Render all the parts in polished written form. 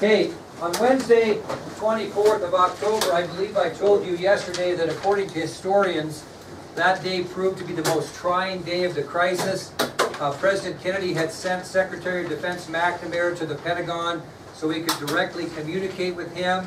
Okay, on Wednesday, the 24th of October, I believe I told you yesterday that according to historians, that day proved to be the most trying day of the crisis. President Kennedy had sent Secretary of Defense McNamara to the Pentagon so he could directly communicate with him.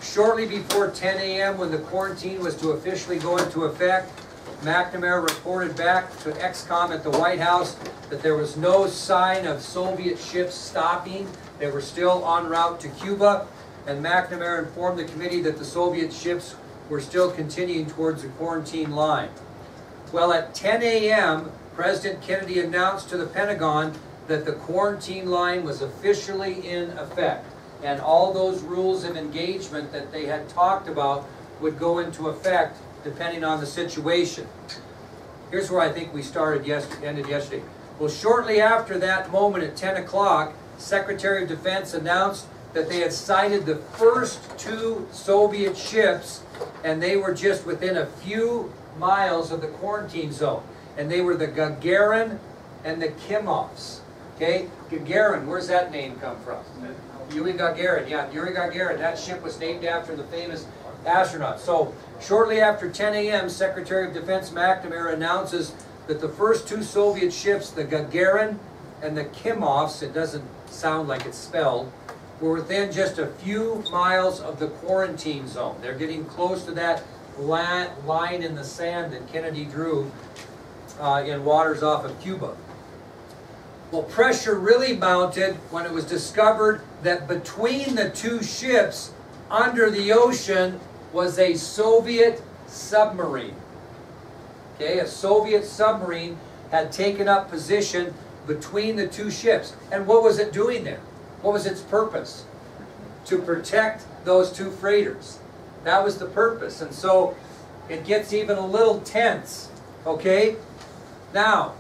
Shortly before 10 a.m., when the quarantine was to officially go into effect, McNamara reported back to ExCom at the White House that there was no sign of Soviet ships stopping. They were still en route to Cuba, and McNamara informed the committee that the Soviet ships were still continuing towards the quarantine line. Well, at 10 a.m., President Kennedy announced to the Pentagon that the quarantine line was officially in effect, and all those rules of engagement that they had talked about would go into effect depending on the situation. Here's where I think we ended yesterday. Well, shortly after that moment at 10 o'clock, Secretary of Defense announced that they had sighted the first two Soviet ships, and they were just within a few miles of the quarantine zone. And they were the Gagarin and the Kimovs. Okay, Gagarin, where's that name come from? Yuri Gagarin, yeah, Yuri Gagarin. That ship was named after the famous astronaut. So, shortly after 10 a.m., Secretary of Defense McNamara announces that the first two Soviet ships, the Gagarin and the Kimovs, it doesn't sound like it's spelled, were within just a few miles of the quarantine zone. They're getting close to that line in the sand that Kennedy drew in waters off of Cuba. Well, pressure really mounted when it was discovered that between the two ships under the ocean was a Soviet submarine. Okay, a Soviet submarine had taken up position between the two ships. And what was it doing there? What was its purpose? To protect those two freighters. That was the purpose. And so it gets even a little tense. Okay? Now,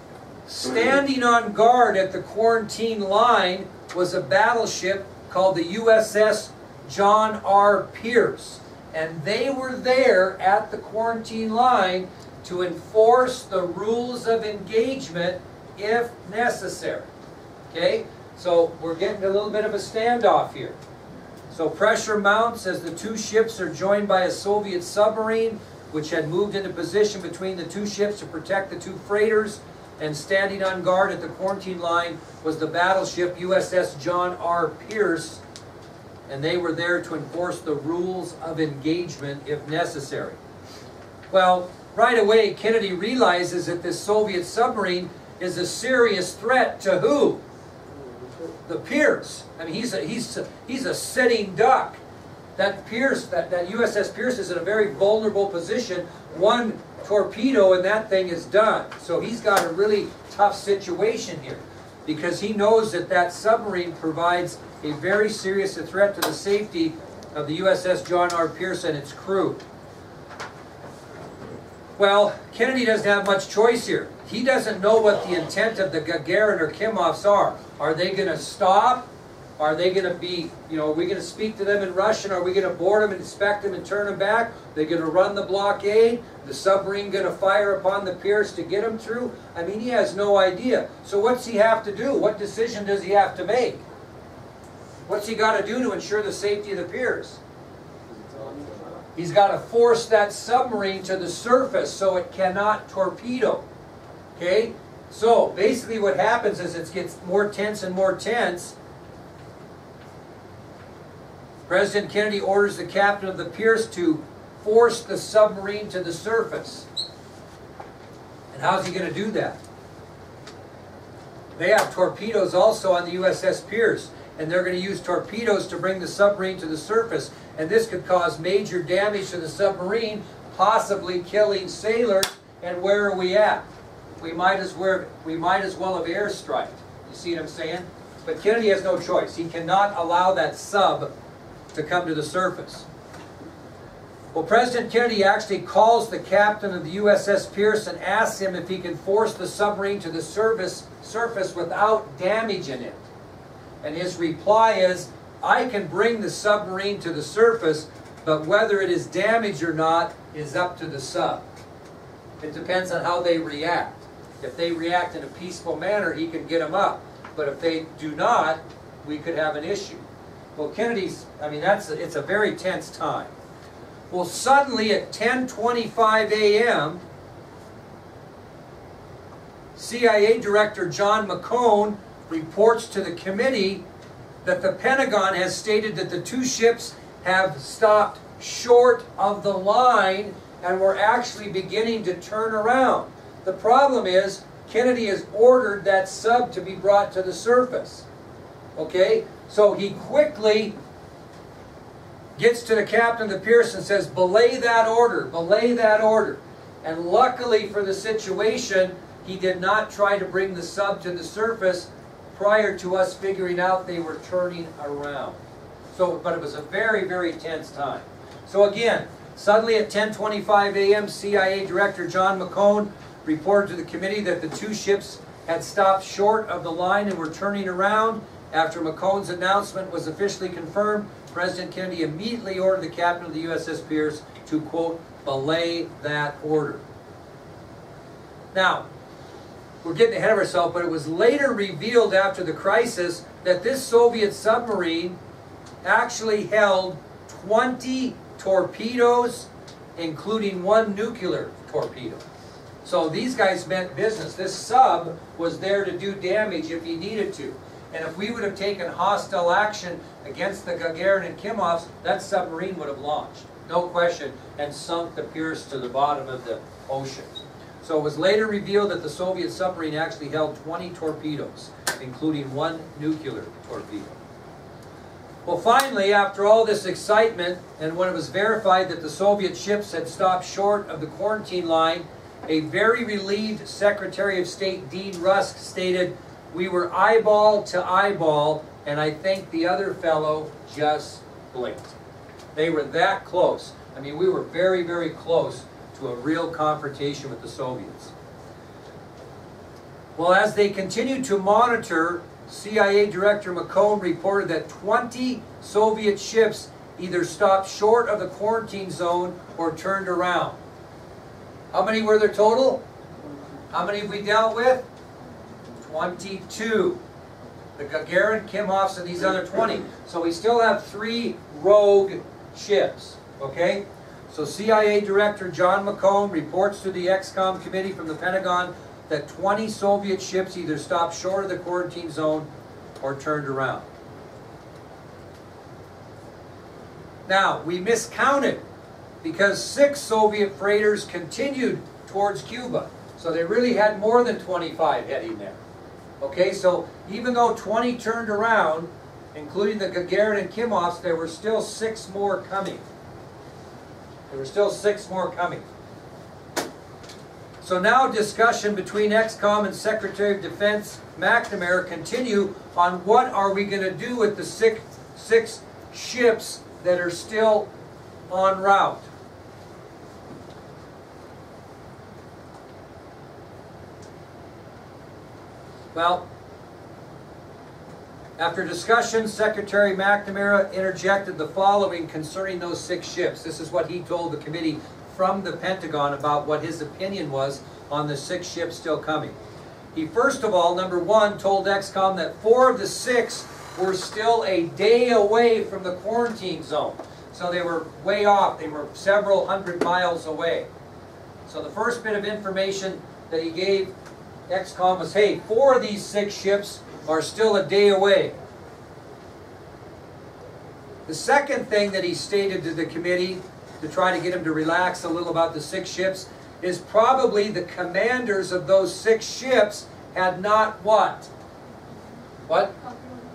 standing on guard at the quarantine line was a battleship called the USS John R. Pierce. And they were there at the quarantine line to enforce the rules of engagement if necessary. Okay? So we're getting a little bit of a standoff here. So pressure mounts as the two ships are joined by a Soviet submarine, which had moved into position between the two ships to protect the two freighters, and standing on guard at the quarantine line was the battleship USS John R. Pierce, and they were there to enforce the rules of engagement if necessary. Well, right away, Kennedy realizes that this Soviet submarine is a serious threat to who? The Pierce. I mean, he's a sitting duck. That Pierce, that USS Pierce is in a very vulnerable position. One torpedo and that thing is done. So he's got a really tough situation here, because he knows that that submarine provides a very serious threat to the safety of the USS John R. Pierce and its crew. Well, Kennedy doesn't have much choice here. He doesn't know what the intent of the Gagarin or Kimovs are. Are they going to stop? Are they going to be, are we going to speak to them in Russian? Are we going to board them and inspect them and turn them back? Are they going to run the blockade? The submarine going to fire upon the Pierce to get them through? I mean, he has no idea. So what's he have to do? What decision does he have to make? What's he got to do to ensure the safety of the Pierce? He's got to force that submarine to the surface so it cannot torpedo. Okay? So basically what happens is it gets more tense and more tense. President Kennedy orders the captain of the Pierce to force the submarine to the surface. And how's he going to do that? They have torpedoes also on the USS Pierce, and they're going to use torpedoes to bring the submarine to the surface. And this could cause major damage to the submarine, possibly killing sailors. And where are we at? We might as well have airstriked. You see what I'm saying? But Kennedy has no choice. He cannot allow that sub to come to the surface. Well, President Kennedy actually calls the captain of the USS Pierce and asks him if he can force the submarine to the surface without damaging it. And his reply is, I can bring the submarine to the surface, but whether it is damaged or not is up to the sub. It depends on how they react. If they react in a peaceful manner, he can get them up. But if they do not, we could have an issue. Well, Kennedy's, I mean, it's a very tense time. Well, suddenly at 10:25 a.m., CIA Director John McCone reports to the committee that the Pentagon has stated that the two ships have stopped short of the line and were actually beginning to turn around. The problem is, Kennedy has ordered that sub to be brought to the surface. Okay? So he quickly gets to the captain of the Pierce and says, belay that order, belay that order. And luckily for the situation, he did not try to bring the sub to the surface prior to us figuring out they were turning around. So, but it was a very, very tense time. So again, suddenly at 10:25 a.m., CIA Director John McCone reported to the committee that the two ships had stopped short of the line and were turning around. After McCone's announcement was officially confirmed, President Kennedy immediately ordered the captain of the USS Pierce to, quote, belay that order. Now, we're getting ahead of ourselves, but it was later revealed after the crisis that this Soviet submarine actually held 20 torpedoes, including one nuclear torpedo. So these guys meant business. This sub was there to do damage if he needed to. And if we would have taken hostile action against the Gagarin and Kimovs, that submarine would have launched, no question, and sunk the Pierce to the bottom of the ocean. So it was later revealed that the Soviet submarine actually held 20 torpedoes, including one nuclear torpedo. Well, finally, after all this excitement, and when it was verified that the Soviet ships had stopped short of the quarantine line, a very relieved Secretary of State Dean Rusk stated, "We were eyeball to eyeball, and I think the other fellow just blinked." They were that close. I mean, we were very, very close to a real confrontation with the Soviets. Well, as they continued to monitor, CIA Director McCone reported that 20 Soviet ships either stopped short of the quarantine zone or turned around. How many were there total? How many have we dealt with? 22. The Gagarin, Kimovs, and these other 20. So we still have 3 rogue ships. Okay? So CIA Director John McCone reports to the XCOM committee from the Pentagon that 20 Soviet ships either stopped short of the quarantine zone or turned around. Now, we miscounted because 6 Soviet freighters continued towards Cuba. So they really had more than 25 heading there. Okay, so even though 20 turned around, including the Gagarin and Kimovs, there were still 6 more coming. There were still 6 more coming. So now discussion between XCOM and Secretary of Defense McNamara continue on what are we going to do with the six ships that are still en route. Well, after discussion, Secretary McNamara interjected the following concerning those 6 ships. This is what he told the committee from the Pentagon about what his opinion was on the 6 ships still coming. He first of all, number 1, told XCOM that 4 of the 6 were still a day away from the quarantine zone. So they were way off. They were several hundred miles away. So the first bit of information that he gave XCOM was, hey, 4 of these 6 ships are still a day away. The second thing that he stated to the committee, to try to get him to relax a little about the 6 ships, is probably the commanders of those 6 ships had not what? What?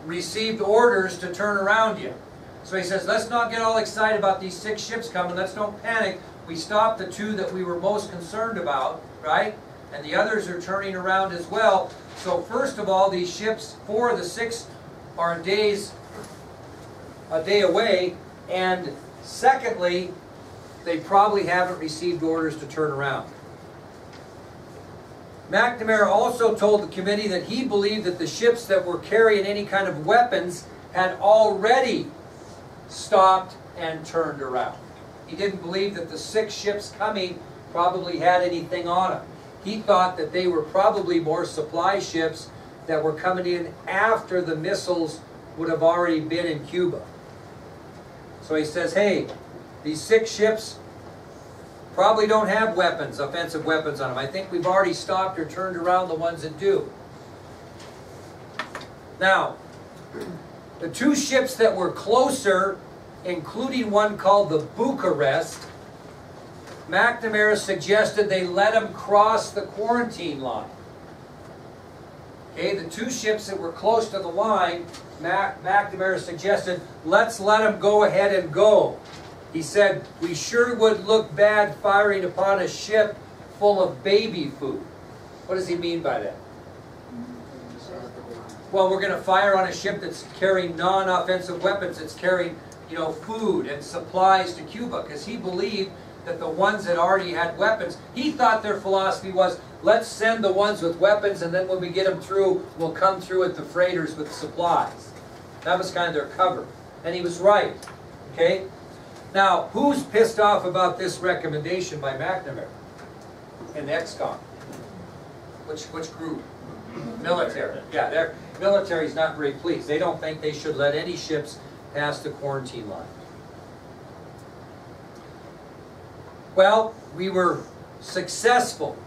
Received orders to turn around yet. So he says, let's not get all excited about these 6 ships coming. Let's don't panic. We stopped the 2 that we were most concerned about, right? And the others are turning around as well. So first of all, these ships, 4 of the 6 are a day away. And secondly, they probably haven't received orders to turn around. McNamara also told the committee that he believed that the ships that were carrying any kind of weapons had already stopped and turned around. He didn't believe that the 6 ships coming probably had anything on them. He thought that they were probably more supply ships that were coming in after the missiles would have already been in Cuba. So he says, hey, these 6 ships probably don't have weapons, offensive weapons on them. I think we've already stopped or turned around the ones that do. Now, the 2 ships that were closer, including one called the Bucharest, McNamara suggested they let them cross the quarantine line. Okay, the 2 ships that were close to the line, McNamara suggested, let's let them go ahead and go. He said, we sure would look bad firing upon a ship full of baby food. What does he mean by that? Well, we're going to fire on a ship that's carrying non-offensive weapons. It's carrying, food and supplies to Cuba, because he believed that the ones that already had weapons, he thought their philosophy was, let's send the ones with weapons, and then when we get them through, we'll come through with the freighters with supplies. That was kind of their cover. And he was right. Okay? Now, who's pissed off about this recommendation by McNamara and XCOM? Which group? Military. Yeah, their military's not very pleased. They don't think they should let any ships pass the quarantine line. Well, we were successful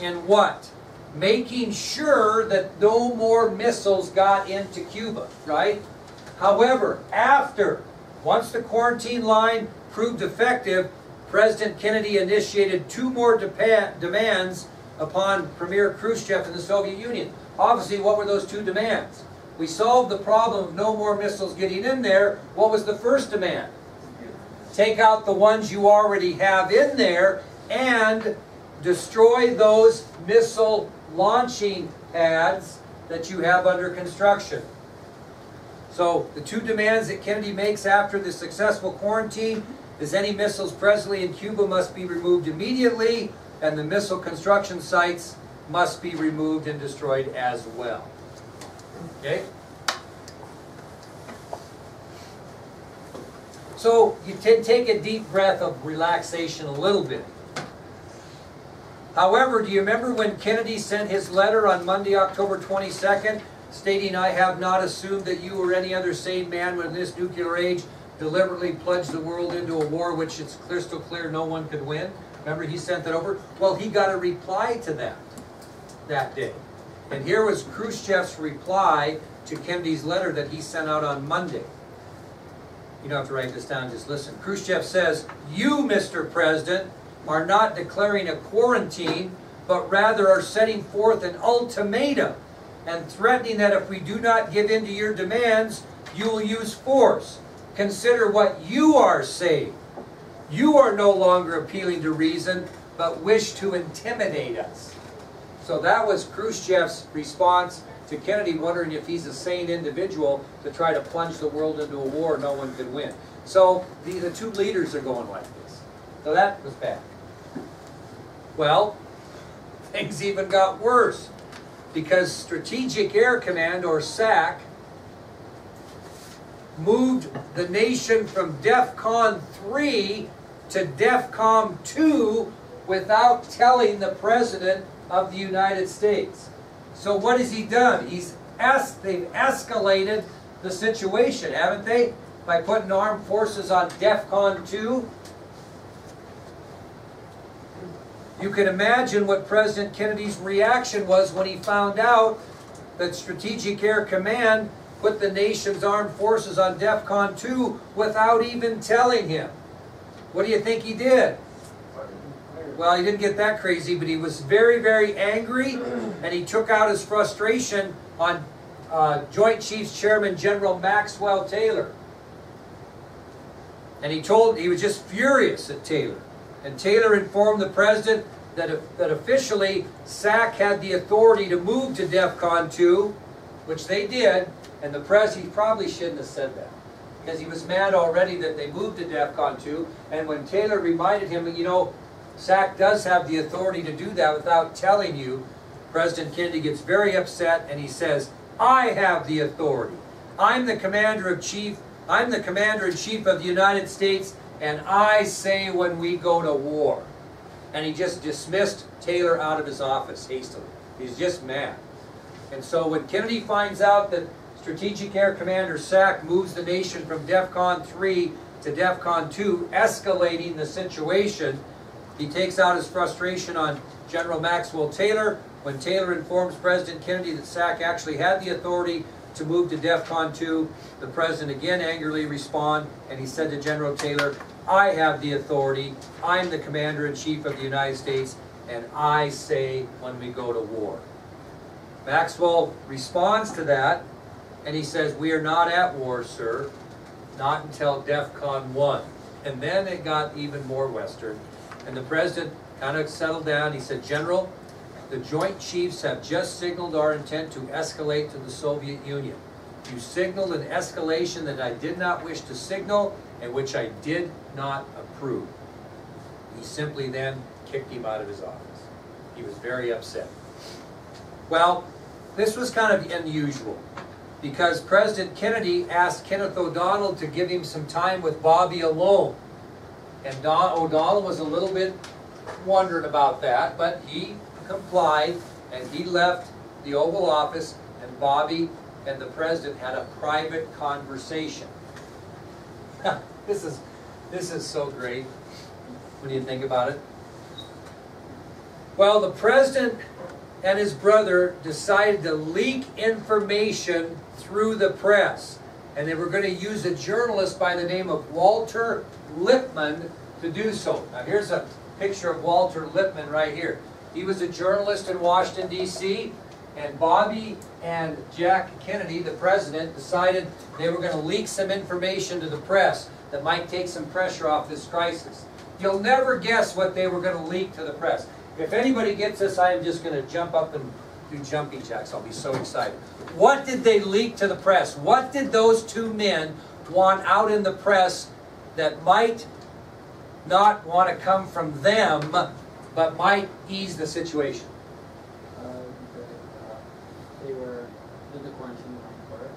in what? Making sure that no more missiles got into Cuba, right? However, once the quarantine line proved effective, President Kennedy initiated 2 more demands upon Premier Khrushchev in the Soviet Union. Obviously, what were those 2 demands? We solved the problem of no more missiles getting in there. What was the first demand? Take out the ones you already have in there and destroy those missile launching pads that you have under construction. So the 2 demands that Kennedy makes after the successful quarantine is any missiles presently in Cuba must be removed immediately, and the missile construction sites must be removed and destroyed as well. Okay? So you take a deep breath of relaxation a little bit. However, do you remember when Kennedy sent his letter on Monday, October 22nd, stating, I have not assumed that you or any other sane man in this nuclear age deliberately plunged the world into a war which it's crystal clear no one could win? Remember, he sent that over? Well, he got a reply to that day. And here was Khrushchev's reply to Kennedy's letter that he sent out on Monday. You don't have to write this down, just listen. Khrushchev says, you, Mr. President, are not declaring a quarantine, but rather are setting forth an ultimatum and threatening that if we do not give in to your demands, you will use force. Consider what you are saying. You are no longer appealing to reason, but wish to intimidate us. So that was Khrushchev's response to Kennedy, wondering if he's a sane individual to try to plunge the world into a war no one could win. So the 2 leaders are going like this. So that was bad. Well, things even got worse, because Strategic Air Command, or SAC, moved the nation from DEFCON 3 to DEFCON 2 without telling the President of the United States. So what has he done? They've escalated the situation, haven't they? By putting armed forces on DEFCON 2. You can imagine what President Kennedy's reaction was when he found out that Strategic Air Command put the nation's armed forces on DEFCON 2 without even telling him. What do you think he did? Well, he didn't get that crazy, but he was very, very angry, and he took out his frustration on Joint Chiefs Chairman General Maxwell Taylor. And he was just furious at Taylor. And Taylor informed the President that officially SAC had the authority to move to DEFCON 2, which they did, and the President, he probably shouldn't have said that, because he was mad already that they moved to DEFCON 2, and when Taylor reminded him that, SAC does have the authority to do that without telling you, President Kennedy gets very upset, and he says, I have the authority. I'm the Commander-in-Chief of the United States, and I say when we go to war. And he just dismissed Taylor out of his office hastily. He's just mad. And so when Kennedy finds out that Strategic Air Commander Sack moves the nation from DEFCON 3 to DEFCON 2, escalating the situation. He takes out his frustration on General Maxwell Taylor. When Taylor informs President Kennedy that Sack actually had the authority to move to DEFCON 2, the President again angrily responds, and he said to General Taylor, "I have the authority, I'm the Commander-in-Chief of the United States, and I say when we go to war." Maxwell responds to that, and he says, "We are not at war, sir, not until DEFCON 1. And then it got even more Western. And the President kind of settled down. He said, "General, the Joint Chiefs have just signaled our intent to escalate to the Soviet Union. You signaled an escalation that I did not wish to signal and which I did not approve." He simply then kicked him out of his office. He was very upset. Well, this was kind of unusual because President Kennedy asked Kenneth O'Donnell to give him some time with Bobby alone. And O'Donnell was a little bit wondering about that, but he complied, and he left the Oval Office, and Bobby and the President had a private conversation. This is so great when you think about it. Well, the President and his brother decided to leak information through the press, and they were going to use a journalist by the name of Walter Lippmann to do so. Now here's a picture of Walter Lippmann right here. He was a journalist in Washington, D.C., and Bobby and Jack Kennedy, the President, decided they were going to leak some information to the press that might take some pressure off this crisis. You'll never guess what they were going to leak to the press. If anybody gets this, I am just going to jump up and do jumping jacks. I'll be so excited. What did they leak to the press? What did those two men want out in the press that might not want to come from them, but might ease the situation? They were in the quarantine on course,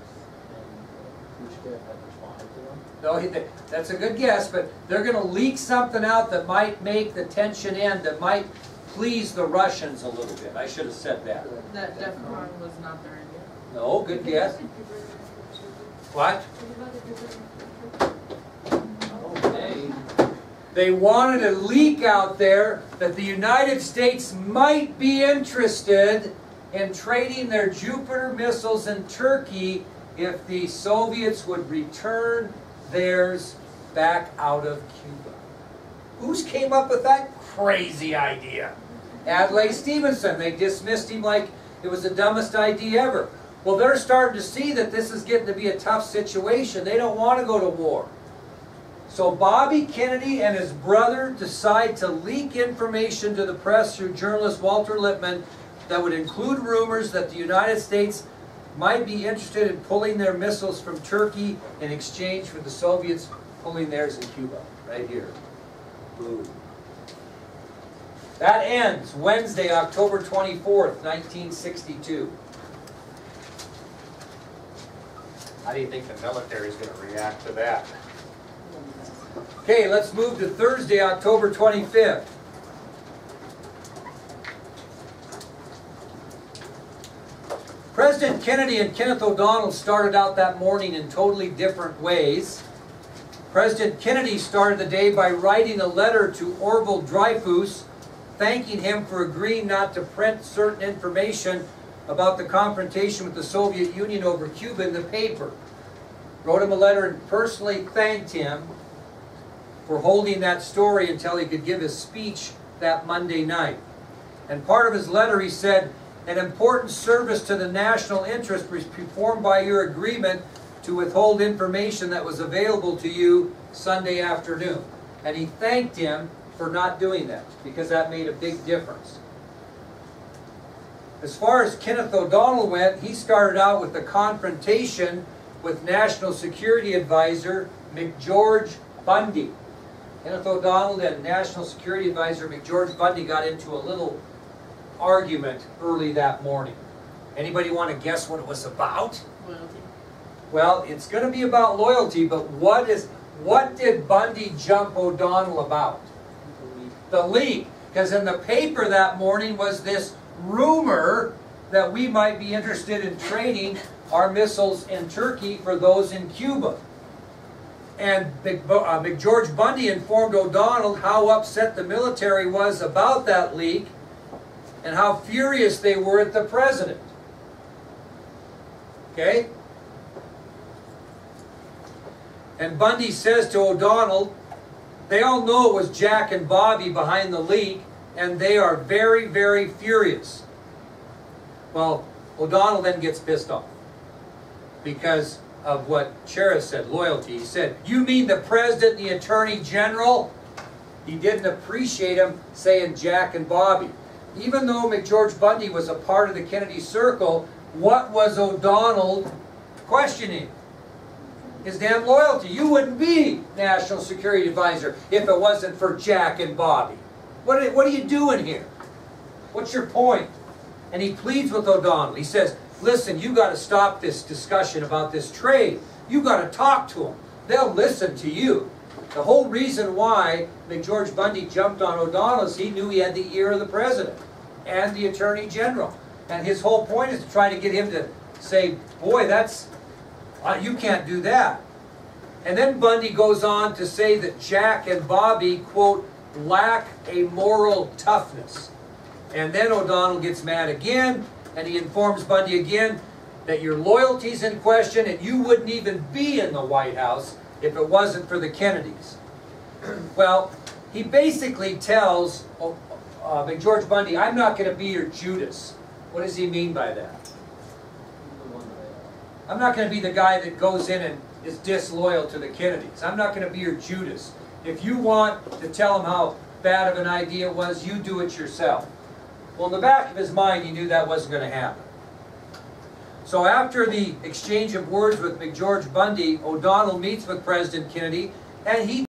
and Khrushchev had responded to them. No, that's a good guess, but they're going to leak something out that might make the tension end, that might please the Russians a little bit. I should have said that. That DEFCON was not their idea. No, good guess. What? Okay. They wanted a leak out there that the United States might be interested in trading their Jupiter missiles in Turkey if the Soviets would return theirs back out of Cuba. Who's came up with that crazy idea? Adlai Stevenson. They dismissed him like it was the dumbest idea ever. Well, they're starting to see that this is getting to be a tough situation. They don't want to go to war. So Bobby Kennedy and his brother decide to leak information to the press through journalist Walter Lippmann that would include rumors that the United States might be interested in pulling their missiles from Turkey in exchange for the Soviets pulling theirs in Cuba. Right here. Blue. That ends Wednesday, October 24th, 1962. How do you think the military is going to react to that? Okay, let's move to Thursday, October 25th. President Kennedy and Kenneth O'Donnell started out that morning in totally different ways. President Kennedy started the day by writing a letter to Orville Dreyfus, thanking him for agreeing not to print certain information about the confrontation with the Soviet Union over Cuba in the paper. Wrote him a letter and personally thanked him for holding that story until he could give his speech that Monday night. And part of his letter he said, "An important service to the national interest was performed by your agreement to withhold information that was available to you Sunday afternoon." And he thanked him for not doing that, because that made a big difference. As far as Kenneth O'Donnell went, he started out with the confrontation with National Security Advisor McGeorge Bundy. Kenneth O'Donnell and National Security Advisor McGeorge Bundy got into a little argument early that morning. Anybody want to guess what it was about? Loyalty. Well, it's going to be about loyalty, but what did Bundy jump O'Donnell about? The leak. Because in the paper that morning was this rumor that we might be interested in trading our missiles in Turkey for those in Cuba. And McGeorge Bundy informed O'Donnell how upset the military was about that leak and how furious they were at the president. Okay? And Bundy says to O'Donnell, they all know it was Jack and Bobby behind the leak, and they are very, very furious. Well, O'Donnell then gets pissed off because of what Cheris said, loyalty. He said, you mean the President and the Attorney General? He didn't appreciate him saying Jack and Bobby. Even though McGeorge Bundy was a part of the Kennedy Circle, what was O'Donnell questioning? His damn loyalty. You wouldn't be National Security Advisor if it wasn't for Jack and Bobby. What are you doing here? What's your point? And he pleads with O'Donnell. He says, listen, you got to stop this discussion about this trade. You got to talk to them. They'll listen to you. The whole reason why McGeorge Bundy jumped on O'Donnell is he knew he had the ear of the President and the Attorney General. And his whole point is to try to get him to say, boy, you can't do that. And then Bundy goes on to say that Jack and Bobby, quote, lack a moral toughness. And then O'Donnell gets mad again, and he informs Bundy again that your loyalty's in question and you wouldn't even be in the White House if it wasn't for the Kennedys. Well, he basically tells McGeorge Bundy, I'm not going to be your Judas. What does he mean by that? I'm not going to be the guy that goes in and is disloyal to the Kennedys. I'm not going to be your Judas. If you want to tell him how bad of an idea it was, you do it yourself. Well, in the back of his mind, he knew that wasn't going to happen. So after the exchange of words with McGeorge Bundy, O'Donnell meets with President Kennedy, and he